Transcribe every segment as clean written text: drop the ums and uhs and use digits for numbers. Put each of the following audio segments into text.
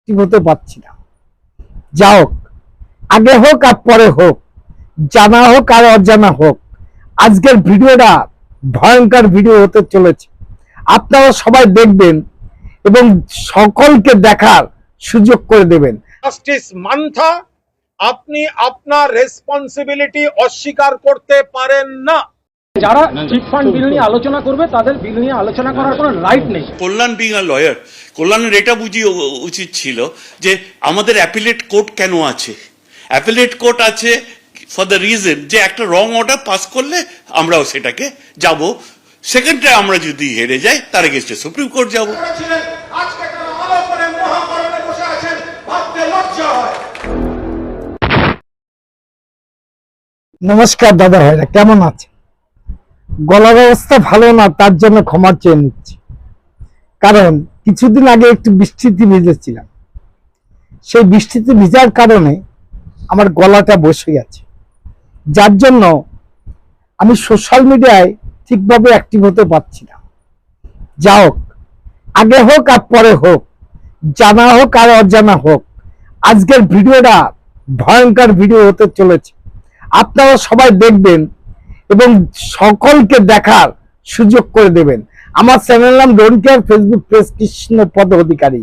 হতে পারছি না। যা হোক, আগে হোক আর পরে হোক, জানা হোক আর অজানা হোক, আজকের ভিডিওটা ভয়ঙ্কর ভিডিও হতে চলেছে। আপনারা সবাই দেখবেন এবং সকলকে দেখার সুযোগ করে দেবেন। জাস্টিস মান্থা, আপনি আপনার রেসপন্সিবিলিটি অস্বীকার করতে পারেন না। যারা চিট ফান্ড বিল নিয়ে আলোচনা করবে তাদের বিল নিয়ে আলোচনা করার কোনো রাইট নেই। কল্যাণ বিং আ লয়ার, কল্যাণের এটা বুঝিয়ে উচিত ছিল যে আমাদের অ্যাপিলেট কোর্ট কেন আছে। অ্যাপিলেট কোর্ট আছে ফর দ্য রিজন যে একটা রং অর্ডার পাস করলে আমরাও সেটাকে যাব, সেকেন্ডে আমরা যদি হেরে যাই তার এগেইনস্টে সুপ্রিম কোর্ট যাব। নমস্কার দাদা ভাইরা, কেমন আছে? গলার অবস্থা ভালো না, তার জন্য ক্ষমা চেয়ে নিচ্ছি। কারণ কিছুদিন আগে একটু বৃষ্টিতে ভিজেছিলাম, সেই বৃষ্টিতে ভিজার কারণে আমার গলাটা বসে গেছে, যার জন্য আমি সোশ্যাল মিডিয়ায় ঠিকভাবে অ্যাক্টিভ হতে পারছি না। যা হোক, আগে হোক আর পরে হোক, জানা হোক আর অজানা হোক, আজকের ভিডিওটা ভয়ঙ্কর ভিডিও হতে চলেছে। আপনারা সবাই দেখবেন এবং সকলকে দেখার সুযোগ করে দেবেন। আমার চ্যানেল নাম don't care, Facebook page Krishnapada Adhikari.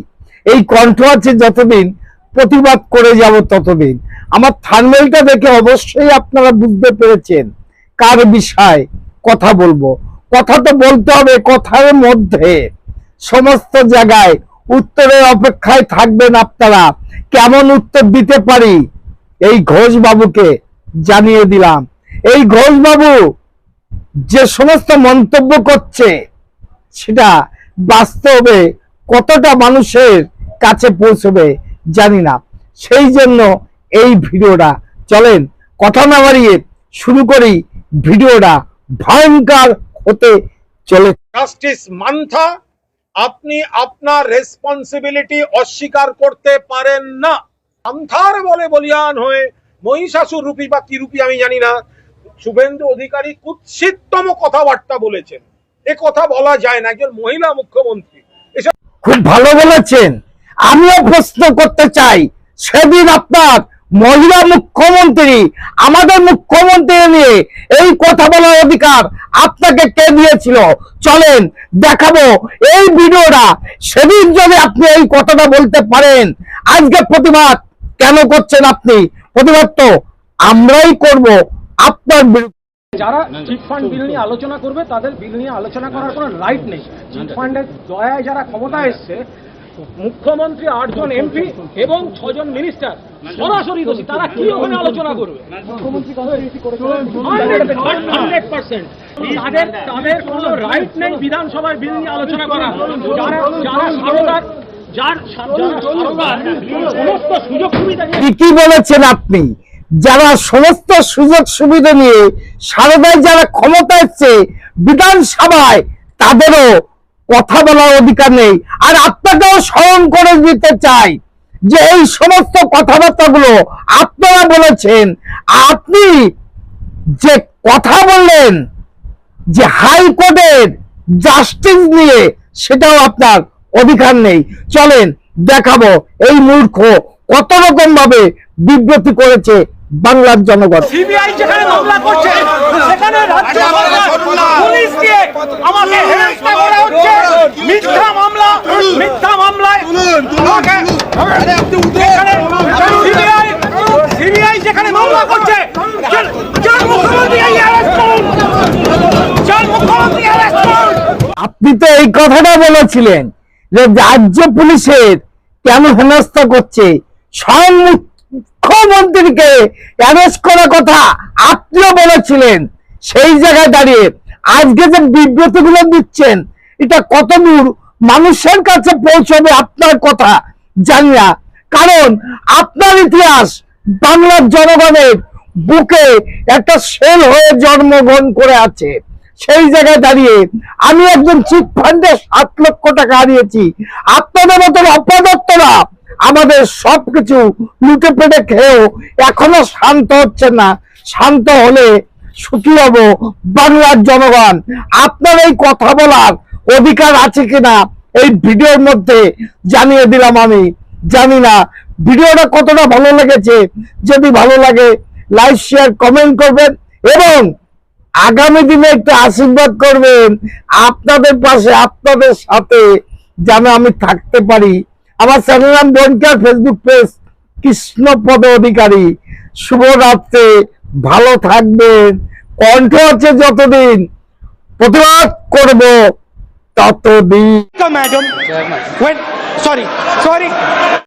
এই কণ্ঠ আছে যতদিন, প্রতিবাদ করে যাব ততদিন। আমার থাম্বনেলটা দেখে অবশ্যই আপনারা বুঝতে পেরেছেন কার বিষয়ে কথা বলবো। কথা তো বলতে হবে, কথার মধ্যে সমস্ত জায়গায় উত্তরের অপেক্ষায় থাকবেন আপনারা। কেমন উত্তর দিতে পারি এই ঘোষ বাবুকে জানিয়ে দিলাম। এই ঘোষ বাবু যে সমস্ত মন্তব্য করছে সেটা বাস্তবে কতটা মানুষের কাছে পৌঁছবে জানি না, সেই জন্য এই ভিডিওটা। চলেন কথা না বাড়িয়ে শুরু করি, ভিডিওটা ভয়ঙ্কর হতে চলে। জাস্টিস মান্থা, আপনি আপনার রেসপন্সিবিলিটি অস্বীকার করতে পারেন না। মান্থার বলে বলিয়ান হয়ে মহিষাসুর রূপী বা কি রূপী আমি জানি না, শুভেন্দু অধিকারী কুৎসিততম কথাবার্তা বলেছেন। এ কথা বলা যায় না, একজন মহিলা মুখ্যমন্ত্রী। খুব ভালো বলেছেন। আমিও প্রশ্ন করতে চাই, সেদিন আপনার মহিলা মুখ্যমন্ত্রী, আমাদের মুখ্যমন্ত্রী নিয়ে এই কথা বলার অধিকার আপনাকে কে দিয়েছিল? চলেন দেখাবো এই ভিডিওটা। সেদিন যদি আপনি এই কথাটা বলতে পারেন, আজকে প্রতিবাদ কেন করছেন আপনি? প্রতিবাদ তো আমরাই করব আপনার বিরুদ্ধে। যারা চিট ফান্ড বিল নিয়ে আলোচনা করবে তাদের বিল নিয়ে আলোচনা করার কোনো রাইট নেই। চিট ফান্ডের দয়ায় যারা ক্ষমতা এসছে, মুখ্যমন্ত্রী, 8 জন এমপি এবং 6 জন মিনিস্টার সরাসরি দোষী। তারা কি ওখানে আলোচনা করবে? মুখ্যমন্ত্রী 100%। তাদের কোনো রাইট নেই বিধানসভার বিল নিয়ে আলোচনা করা। যারা সারদার, সমস্ত সুযোগ সুবিধা কি বলেছেন আপনি? যারা সমস্ত সুযোগ সুবিধা নিয়ে সারদায় যারা ক্ষমতা এসছে বিধানসভায়, তাদেরও কথা বলার অধিকার নেই। আর আপনাকেও স্মরণ করে দিতে চাই যে এই সমস্ত কথাবার্তাগুলো আপনারা বলেছেন। আপনি যে কথা বললেন যে হাইকোর্টের জাস্টিস নিয়ে, সেটাও আপনার অধিকার নেই। চলেন দেখাবো এই মূর্খ কত রকম ভাবে বিব্রতি করেছে বাংলার জনগণ। সিবিআই যেখানে মামলা করছে সেখানে রাজ্য সরকার পুলিশ দিয়ে আমাকে হেনস্থা করা হচ্ছে। মিথ্যা মামলায় সিবিআই যেখানে মামলা করছে, আপনি তো এই কথাটা বলেছিলেন যে রাজ্য পুলিশের কেন হেনস্থা করছে, স্বয়ং মুখ্যমন্ত্রীকে অ্যারেস্ট করার কথা আপনিও বলেছিলেন। সেই জায়গায় দাঁড়িয়ে আজকে যে বিব্রতি গুলো দিচ্ছেন, এটা কতদূর মানুষের কাছে পৌঁছবে আপনার কথা জানি না। কারণ আপনার ইতিহাস বাংলার জনগণের বুকে একটা সেল হয়ে জন্মগ্রহণ করে আছে। সেই জায়গায় দাঁড়িয়ে আমি একজন চিট ফান্ডে 7 লক্ষ টাকা হারিয়েছি। আপনাদের মতন অপদার্থরা আমাদের সবকিছু লুটে পেটে খেয়েও এখনো শান্ত হচ্ছে না। শান্ত হলে সুখী হব বাংলার জনগণ। আপনার এই কথা বলার অধিকার আছে কিনা এই ভিডিওর মধ্যে জানিয়ে দিলাম আমি। জানি না। ভিডিওটা কতটা ভালো লেগেছে, যদি ভালো লাগে লাইক শেয়ার কমেন্ট করবেন এবং আগামী দিনে একটু আশীর্বাদ করবেন, আপনাদের পাশে আপনাদের সাথে যেন আমি থাকতে পারি। আমার চ্যানেল নাম বনকার, ফেসবুক পেজ কৃষ্ণপদ অধিকারী। শুভরাত্রি, ভালো থাকবেন। কণ্ঠ হচ্ছে যতদিন, প্রতিবাদ করব ততদিন। Madam, when sorry.